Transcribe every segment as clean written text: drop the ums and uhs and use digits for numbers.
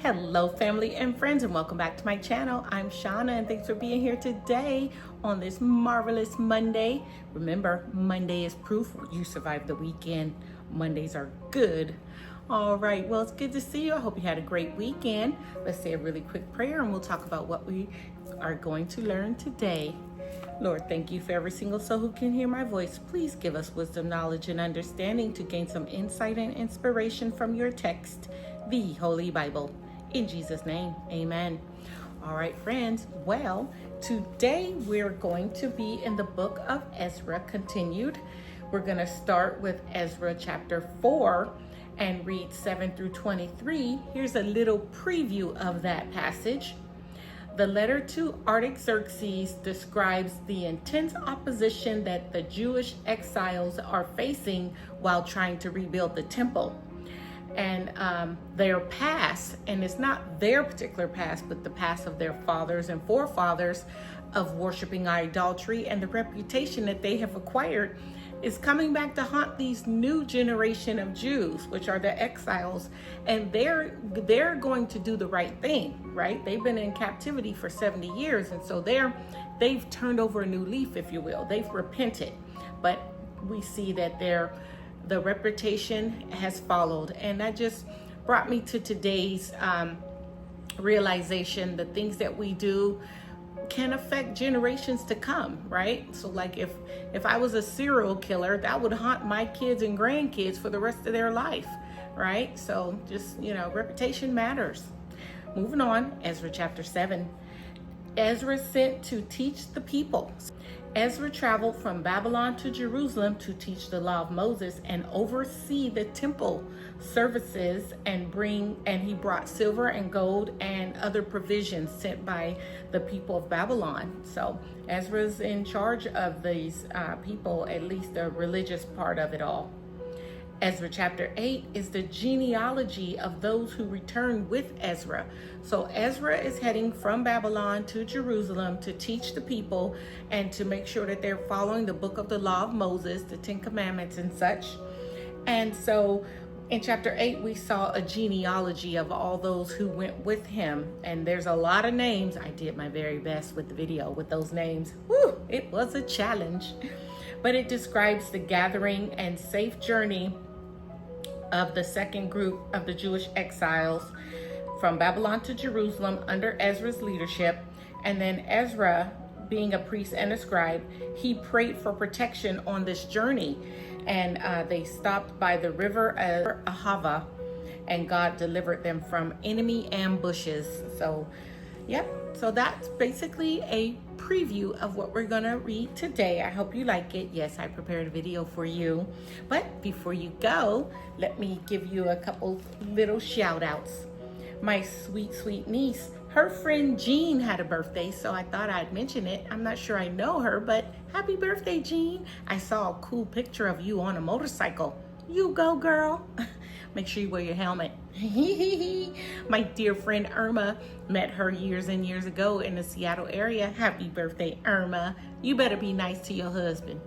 Hello family and friends, and welcome back to my channel. I'm Shauna and thanks for being here today on this marvelous Monday. Remember, Monday is proof you survived the weekend. Mondays are good. All right, well, it's good to see you. I hope you had a great weekend. Let's say a really quick prayer and we'll talk about what we are going to learn today. Lord, thank you for every single soul who can hear my voice. Please give us wisdom, knowledge, and understanding to gain some insight and inspiration from your text, the Holy Bible. In Jesus' name, amen. All right, friends. Well, today we're going to be in the book of Ezra continued. We're going to start with Ezra chapter 4 and read 7 through 23. Here's a little preview of that passage. The letter to Artaxerxes describes the intense opposition that the Jewish exiles are facing while trying to rebuild the temple. And their past, and it's not their particular past, but the past of their fathers and forefathers of worshiping idolatry, and the reputation that they have acquired is coming back to haunt these new generation of Jews, which are the exiles, and they're going to do the right thing, right? They've been in captivity for 70 years, and so they've turned over a new leaf, if you will. They've repented, but we see that the reputation has followed, and that just brought me to today's realization. The things that we do can affect generations to come, right? So like if I was a serial killer, that would haunt my kids and grandkids for the rest of their life, right? So just, reputation matters. Moving on, Ezra chapter 7. Ezra sent to teach the people. Ezra traveled from Babylon to Jerusalem to teach the law of Moses and oversee the temple services, and he brought silver and gold and other provisions sent by the people of Babylon. So Ezra's in charge of these people, at least the religious part of it all. Ezra chapter 8 is the genealogy of those who returned with Ezra. So Ezra is heading from Babylon to Jerusalem to teach the people and to make sure that they're following the book of the law of Moses, the 10 Commandments and such. And so in chapter 8, we saw a genealogy of all those who went with him. And there's a lot of names. I did my very best with the video with those names. Woo, it was a challenge. But it describes the gathering and safe journey of the second group of the Jewish exiles from Babylon to Jerusalem under Ezra's leadership. And then Ezra, being a priest and a scribe, he prayed for protection on this journey. And they stopped by the river Ahava, and God delivered them from enemy ambushes. So, yep. So that's basically a preview of what we're gonna read today. I hope you like it. Yes, I prepared a video for you. But before you go, let me give you a couple little shout outs. My sweet, sweet niece, her friend Jean had a birthday, so I thought I'd mention it. I'm not sure I know her, but happy birthday, Jean. I saw a cool picture of you on a motorcycle. You go, girl. Make sure you wear your helmet. My dear friend Irma, met her years and years ago in the Seattle area. Happy birthday, Irma. You better be nice to your husband.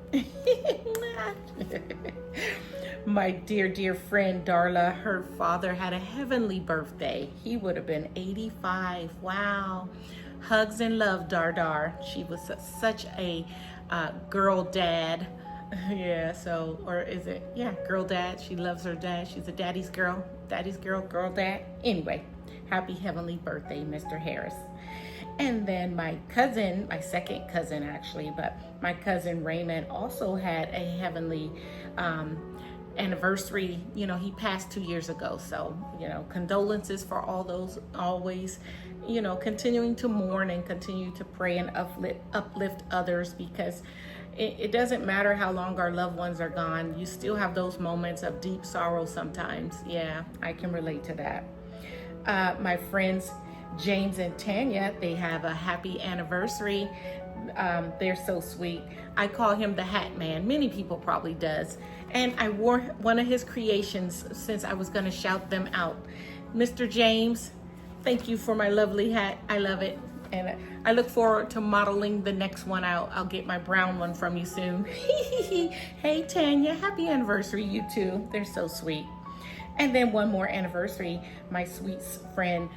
My dear, dear friend Darla, her father had a heavenly birthday. He would have been 85. Wow. Hugs and love, Dardar. She was such a girl dad. Yeah, so, or is it, yeah, girl dad. She loves her dad. She's a daddy's girl, girl dad. Anyway, happy heavenly birthday, Mr. Harris. And then my cousin, my second cousin actually, but my cousin Raymond also had a heavenly anniversary. He passed 2 years ago. So, condolences for all those, always, continuing to mourn and continue to pray and uplift others, because it doesn't matter how long our loved ones are gone. You still have those moments of deep sorrow sometimes. Yeah, I can relate to that. My friends James and Tanya, they have a happy anniversary. They're so sweet. I call him the Hat Man. Many people probably does. And I wore one of his creations since I was going to shout them out. Mr. James, thank you for my lovely hat. I love it. And I look forward to modeling the next one out. I'll get my brown one from you soon. Hey, Tanya, happy anniversary, you too. They're so sweet. And then one more anniversary, my sweet friend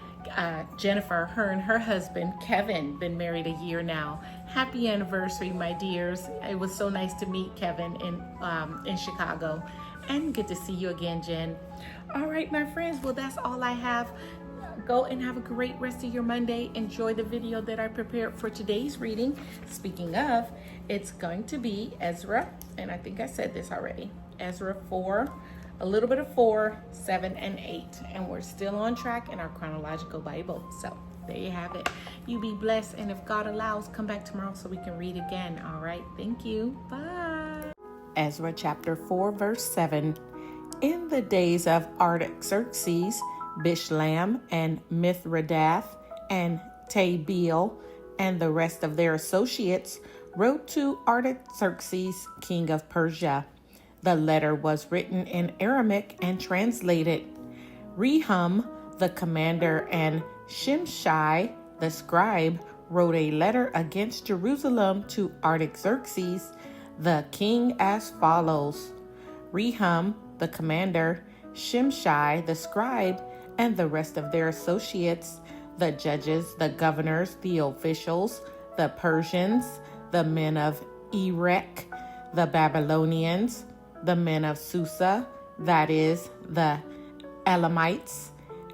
Jennifer, her and her husband Kevin, been married a year now. Happy anniversary, my dears. It was so nice to meet Kevin in Chicago, and good to see you again, Jen. All right, my friends, well, that's all I have. Go and have a great rest of your Monday. Enjoy the video that I prepared for today's reading. Speaking of, it's going to be Ezra, and I think I said this already, Ezra 4, a little bit of 4, 7, and 8. And we're still on track in our chronological Bible. So there you have it. You be blessed, and if God allows, come back tomorrow so we can read again. All right, thank you. Bye. Ezra chapter 4, verse 7. In the days of Artaxerxes, Bishlam and Mithridath and Tabeel and the rest of their associates wrote to Artaxerxes, king of Persia. The letter was written in Aramaic and translated. Rehum, the commander, and Shimshai, the scribe, wrote a letter against Jerusalem to Artaxerxes, the king, as follows. Rehum, the commander, Shimshai, the scribe, and the rest of their associates, the judges, the governors, the officials, the Persians, the men of Erech, the Babylonians, the men of Susa, that is, the Elamites,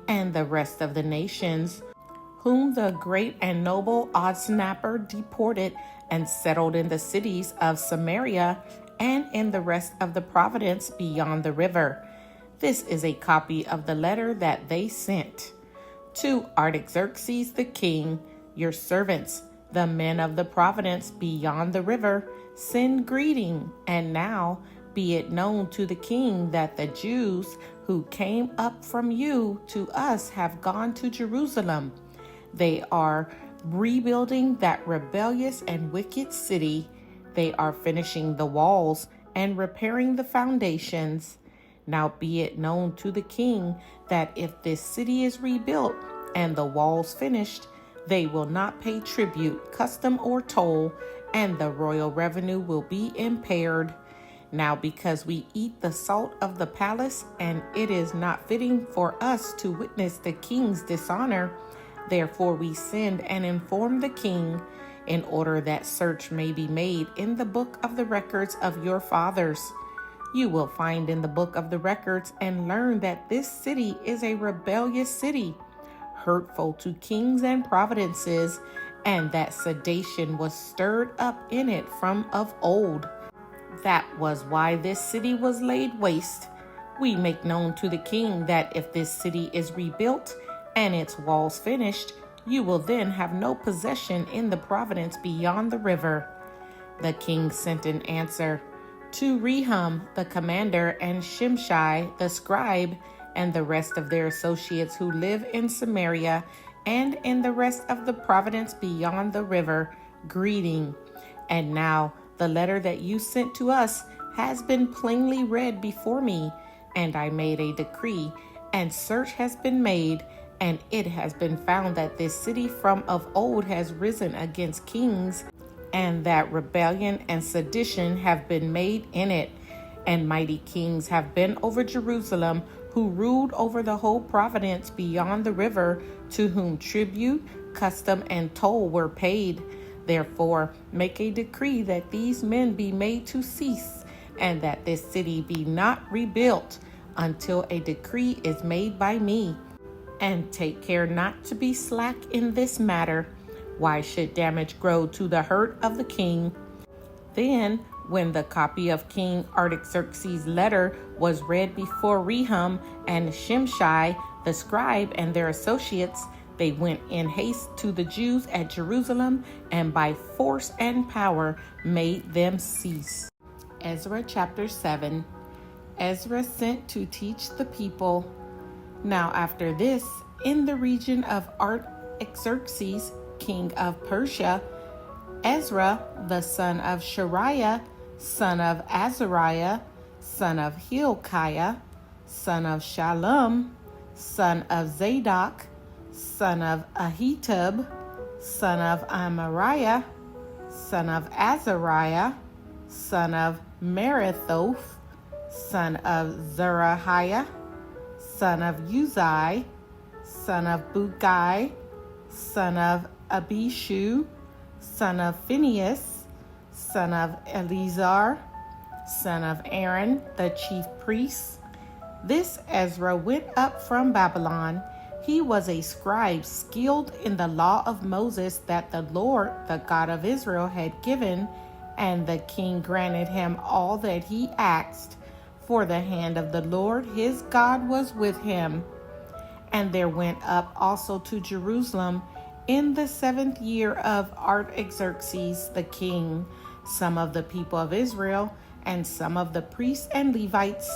and the rest of the nations, whom the great and noble Odsnapper deported and settled in the cities of Samaria and in the rest of the province beyond the river. This is a copy of the letter that they sent. To Artaxerxes the king, your servants, the men of the province beyond the river, send greeting. And now be it known to the king that the Jews who came up from you to us have gone to Jerusalem. They are rebuilding that rebellious and wicked city. They are finishing the walls and repairing the foundations. Now be it known to the king that if this city is rebuilt and the walls finished, they will not pay tribute, custom, or toll, and the royal revenue will be impaired. Now because we eat the salt of the palace, and it is not fitting for us to witness the king's dishonor, therefore we send and inform the king, in order that search may be made in the book of the records of your fathers. You will find in the book of the records and learn that this city is a rebellious city, hurtful to kings and providences, and that sedition was stirred up in it from of old. That was why this city was laid waste. We make known to the king that if this city is rebuilt and its walls finished, you will then have no possession in the province beyond the river. The king sent an answer. To Rehum, the commander, and Shimshai, the scribe, and the rest of their associates who live in Samaria and in the rest of the province beyond the river, greeting. And now the letter that you sent to us has been plainly read before me, and I made a decree, and search has been made, and it has been found that this city from of old has risen against kings, and that rebellion and sedition have been made in it, and mighty kings have been over Jerusalem, who ruled over the whole province beyond the river, to whom tribute, custom, and toll were paid. Therefore make a decree that these men be made to cease, and that this city be not rebuilt until a decree is made by me. And take care not to be slack in this matter. Why should damage grow to the hurt of the king? Then, when the copy of King Artaxerxes' letter was read before Rehum and Shimshai, the scribe, and their associates, they went in haste to the Jews at Jerusalem, and by force and power made them cease. Ezra chapter 7. Ezra sent to teach the people. Now after this, in the region of Artaxerxes, king of Persia, Ezra, the son of Shariah, son of Azariah, son of Hilkiah, son of Shallum, son of Zadok, son of Ahitub, son of Amariah, son of Azariah, son of Merithoth, son of Zerahiah, son of Uzai, son of Bukai, son of Abishu, son of Phinehas, son of Eleazar, son of Aaron, the chief priest. This Ezra went up from Babylon. He was a scribe skilled in the law of Moses that the Lord, the God of Israel, had given, and the king granted him all that he asked, for the hand of the Lord his God was with him. And there went up also to Jerusalem in the 7th year of Artaxerxes the king some of the people of Israel, and some of the priests and Levites,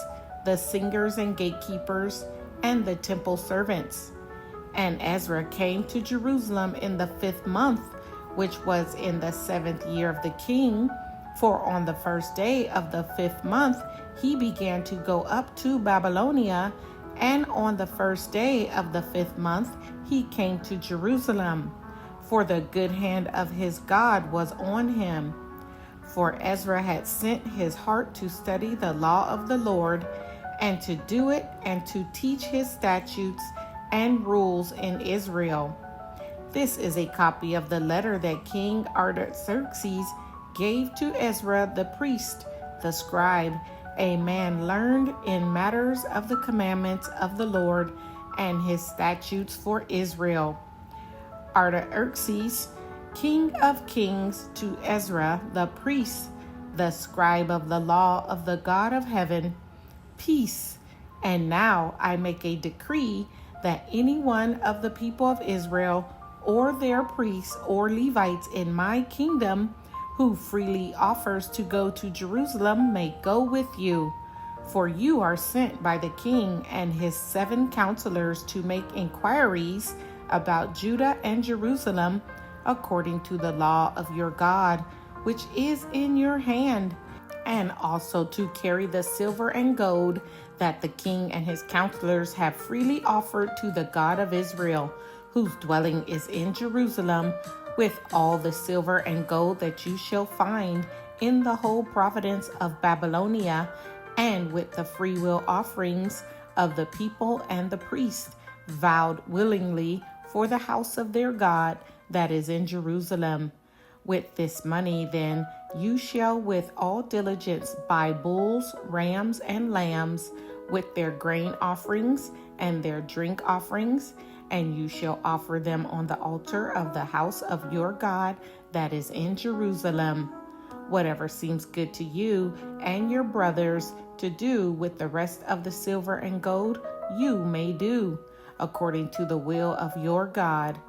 the singers and gatekeepers, and the temple servants. And Ezra came to Jerusalem in the 5th month, which was in the 7th year of the king. For on the first day of the 5th month he began to go up to Babylonia, and on the first day of the 5th month he came to Jerusalem. For the good hand of his God was on him. For Ezra had sent his heart to study the law of the Lord, and to do it, and to teach his statutes and rules in Israel. This is a copy of the letter that King Artaxerxes gave to Ezra the priest, the scribe, a man learned in matters of the commandments of the Lord and his statutes for Israel. Artaxerxes, King of kings, to Ezra the priest, the scribe of the law of the God of heaven, peace. And now I make a decree that any one of the people of Israel, or their priests or Levites in my kingdom, who freely offers to go to Jerusalem, may go with you. For you are sent by the king and his 7 counselors to make inquiries about Judah and Jerusalem, according to the law of your God, which is in your hand, and also to carry the silver and gold that the king and his counselors have freely offered to the God of Israel, whose dwelling is in Jerusalem, with all the silver and gold that you shall find in the whole province of Babylonia, and with the freewill offerings of the people and the priests, vowed willingly for the house of their God that is in Jerusalem. With this money then you shall with all diligence buy bulls, rams, and lambs, with their grain offerings and their drink offerings, and you shall offer them on the altar of the house of your God that is in Jerusalem. Whatever seems good to you and your brothers to do with the rest of the silver and gold, you may do, according to the will of your God.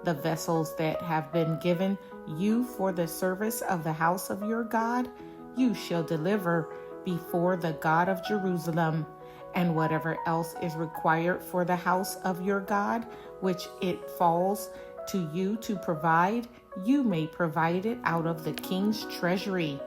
The vessels that have been given you for the service of the house of your God, you shall deliver before the God of Jerusalem. And whatever else is required for the house of your God, which it falls to you to provide, you may provide it out of the king's treasury.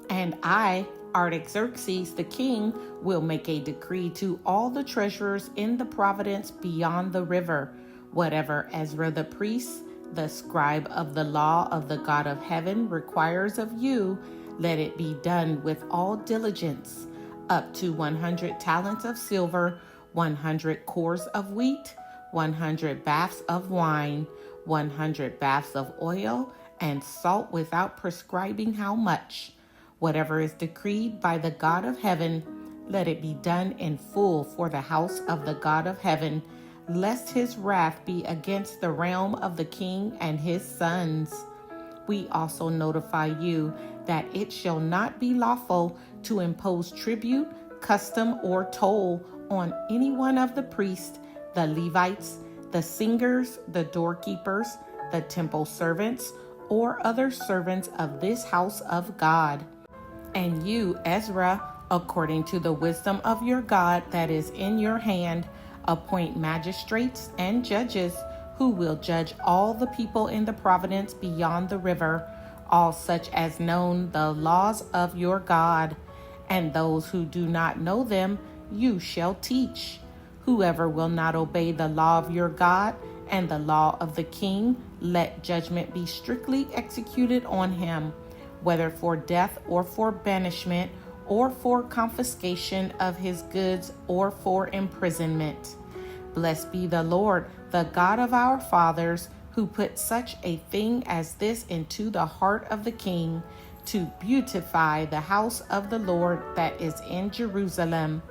And I, Artaxerxes the king, will make a decree to all the treasurers in the province beyond the river. Whatever Ezra the priest, the scribe of the law of the God of heaven, requires of you, let it be done with all diligence. Up to 100 talents of silver, 100 cores of wheat, 100 baths of wine, 100 baths of oil, and salt without prescribing how much. Whatever is decreed by the God of heaven, let it be done in full for the house of the God of heaven, lest his wrath be against the realm of the king and his sons. We also notify you that it shall not be lawful to impose tribute, custom, or toll on any one of the priests, the Levites, the singers, the doorkeepers, the temple servants, or other servants of this house of God. And you, Ezra, according to the wisdom of your God that is in your hand, appoint magistrates and judges who will judge all the people in the province beyond the river, all such as know the laws of your God. And those who do not know them you shall teach. Whoever will not obey the law of your God and the law of the king, let judgment be strictly executed on him, whether for death or for banishment or for confiscation of his goods, or for imprisonment. Blessed be the Lord, the God of our fathers, who put such a thing as this into the heart of the king, to beautify the house of the Lord that is in Jerusalem,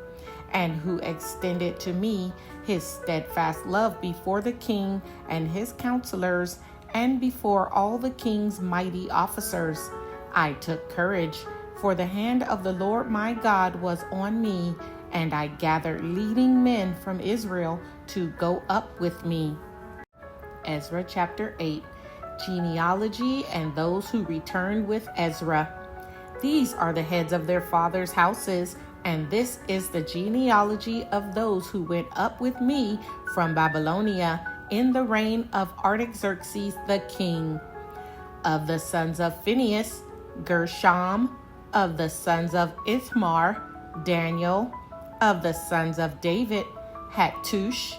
and who extended to me his steadfast love before the king and his counselors, and before all the king's mighty officers. I took courage, for the hand of the Lord my God was on me, and I gathered leading men from Israel to go up with me. Ezra chapter 8, genealogy and those who returned with Ezra. These are the heads of their fathers' houses, and this is the genealogy of those who went up with me from Babylonia in the reign of Artaxerxes the king. Of the sons of Phinehas, Gershom. Of the sons of Ithamar, Daniel. Of the sons of David, Hattush.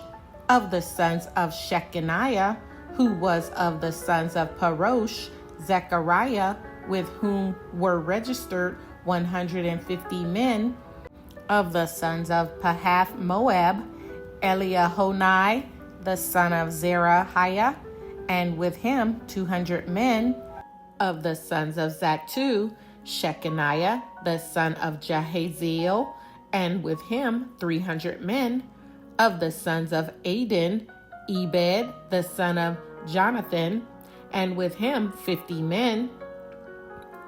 Of the sons of Shechaniah, who was of the sons of Parosh, Zechariah, with whom were registered 150 men. Of the sons of Pahath Moab, Eliahonai, the son of Zerahiah, and with him 200 men. Of the sons of Zattu, Shechaniah, the son of Jahaziel, and with him 300 men. Of the sons of Adin, Ebed, the son of Jonathan, and with him 50 men.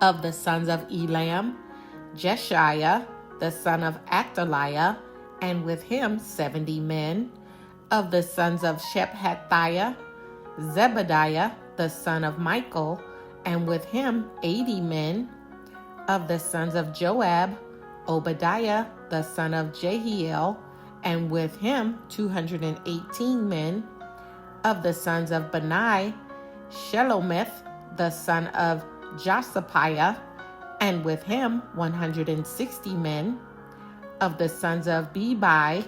Of the sons of Elam, Jeshiah, the son of Athaliah, and with him 70 men. Of the sons of Shephatiah, Zebediah, the son of Michael, and with him 80 men. Of the sons of Joab, Obadiah, the son of Jehiel, and with him 218 men. Of the sons of Bani, Shelomith, the son of Josipiah, and with him 160 men. Of the sons of Bebai,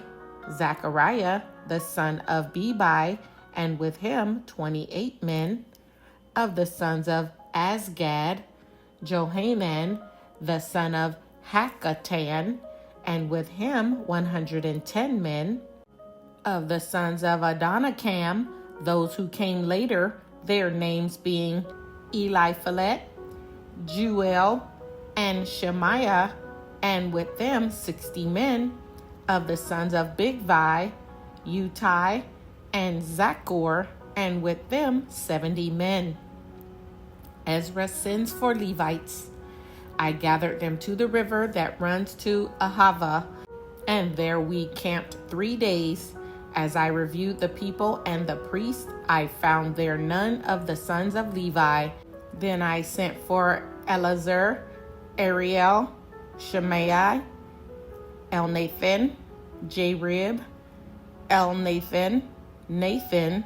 Zechariah, the son of Bebai, and with him 28 men. Of the sons of Azgad, Johanan, the son of Hakatan, and with him 110 men. Of the sons of Adonikam, those who came later, their names being Eliphalet, Jeuel, and Shemaiah, and with them 60 men. Of the sons of Bigvai, Utai, and Zachor, and with them 70 men. Ezra sends for Levites. I gathered them to the river that runs to Ahava, and there we camped 3 days. As I reviewed the people and the priests, I found there none of the sons of Levi. Then I sent for Eleazar, Ariel, Shemaiah, Elnathan, Jarib, Elnathan, Nathan,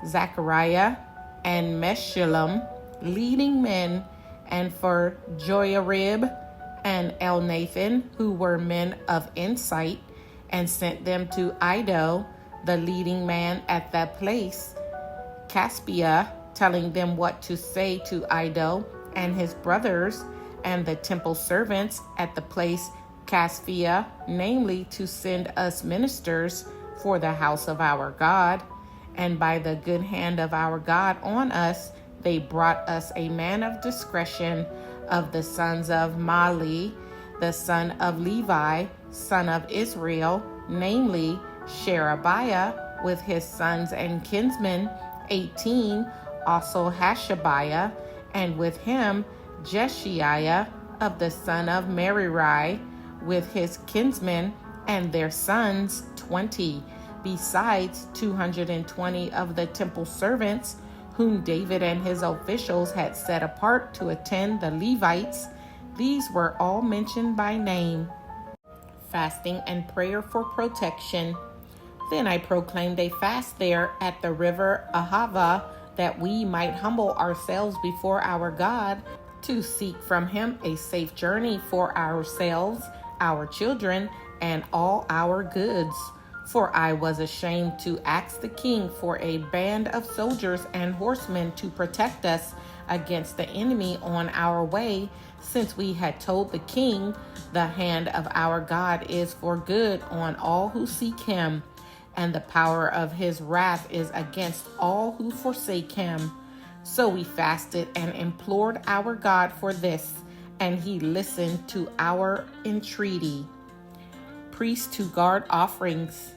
Zechariah, and Meshullam, leading men, and for Joiarib and Elnathan, who were men of insight, and sent them to Iddo, the leading man at that place, Caspia, telling them what to say to Iddo and his brothers and the temple servants at the place Caspia, namely to send us ministers for the house of our God. And by the good hand of our God on us, they brought us a man of discretion of the sons of Mali, the son of Levi, son of Israel, namely Sherebiah, with his sons and kinsmen, 18, also Hashabiah, and with him Jeshiah, of the son of Merari, with his kinsmen and their sons, 20, besides 220 of the temple servants, whom David and his officials had set apart to attend the Levites. These were all mentioned by name. Fasting and prayer for protection. Then I proclaimed a fast there at the river Ahava, that we might humble ourselves before our God, to seek from him a safe journey for ourselves, our children, and all our goods. For I was ashamed to ask the king for a band of soldiers and horsemen to protect us against the enemy on our way, since we had told the king, the hand of our God is for good on all who seek him, and the power of his wrath is against all who forsake him. So we fasted and implored our God for this, and he listened to our entreaty. Priests to guard offerings.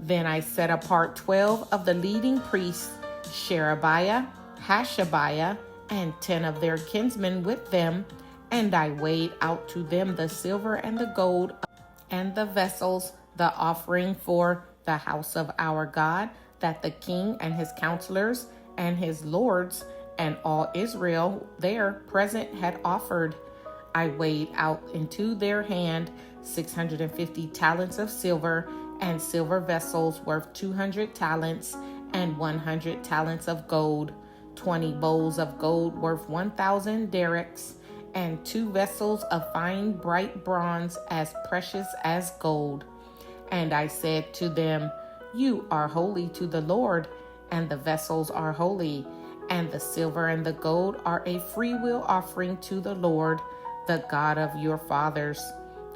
Then I set apart 12 of the leading priests, Sherebiah, Hashabiah, and 10 of their kinsmen with them, and I weighed out to them the silver and the gold and the vessels, the offering for the house of our God, that the king and his counselors and his lords and all Israel there present had offered. I weighed out into their hand 650 talents of silver, and silver vessels worth 200 talents, and 100 talents of gold, 20 bowls of gold worth 1,000 derricks, and 2 vessels of fine bright bronze as precious as gold. And I said to them, You are holy to the Lord, and the vessels are holy, and the silver and the gold are a freewill offering to the Lord, the God of your fathers.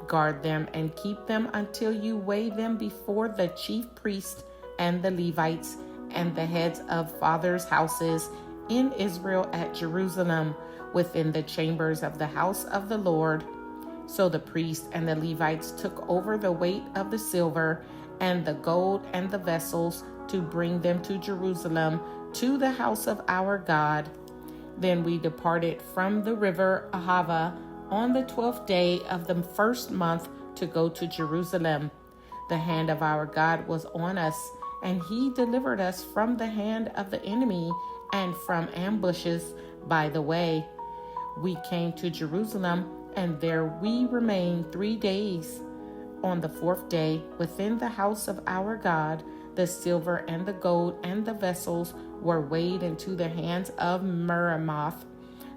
Guard them and keep them until you weigh them before the chief priest and the Levites and the heads of fathers' houses in Israel at Jerusalem, within the chambers of the house of the Lord. So the priests and the Levites took over the weight of the silver and the gold and the vessels to bring them to Jerusalem, to the house of our God. Then we departed from the river Ahava on the 12th day of the first month to go to Jerusalem. The hand of our God was on us, and he delivered us from the hand of the enemy and from ambushes by the way. We came to Jerusalem, and there we remained 3 days. On the 4th day, within the house of our God, the silver and the gold and the vessels were weighed into the hands of Meremoth,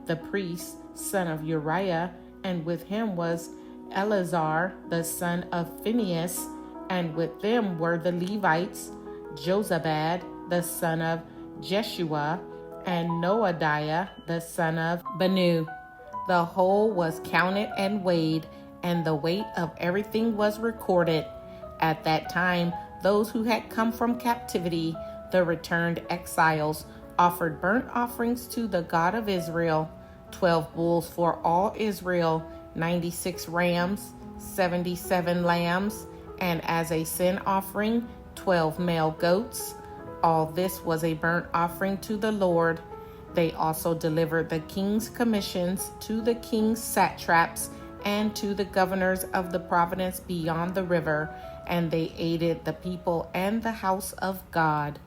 the priest, son of Uriah, and with him was Eleazar, the son of Phinehas, and with them were the Levites, Jozabad, the son of Jeshua, and Noadiah, the son of Banu. The whole was counted and weighed, and the weight of everything was recorded. At that time, those who had come from captivity, the returned exiles, offered burnt offerings to the God of Israel, 12 bulls for all Israel, 96 rams, 77 lambs, and as a sin offering, 12 male goats. All this was a burnt offering to the Lord. They also delivered the king's commissions to the king's satraps and to the governors of the province beyond the river, and they aided the people and the house of God.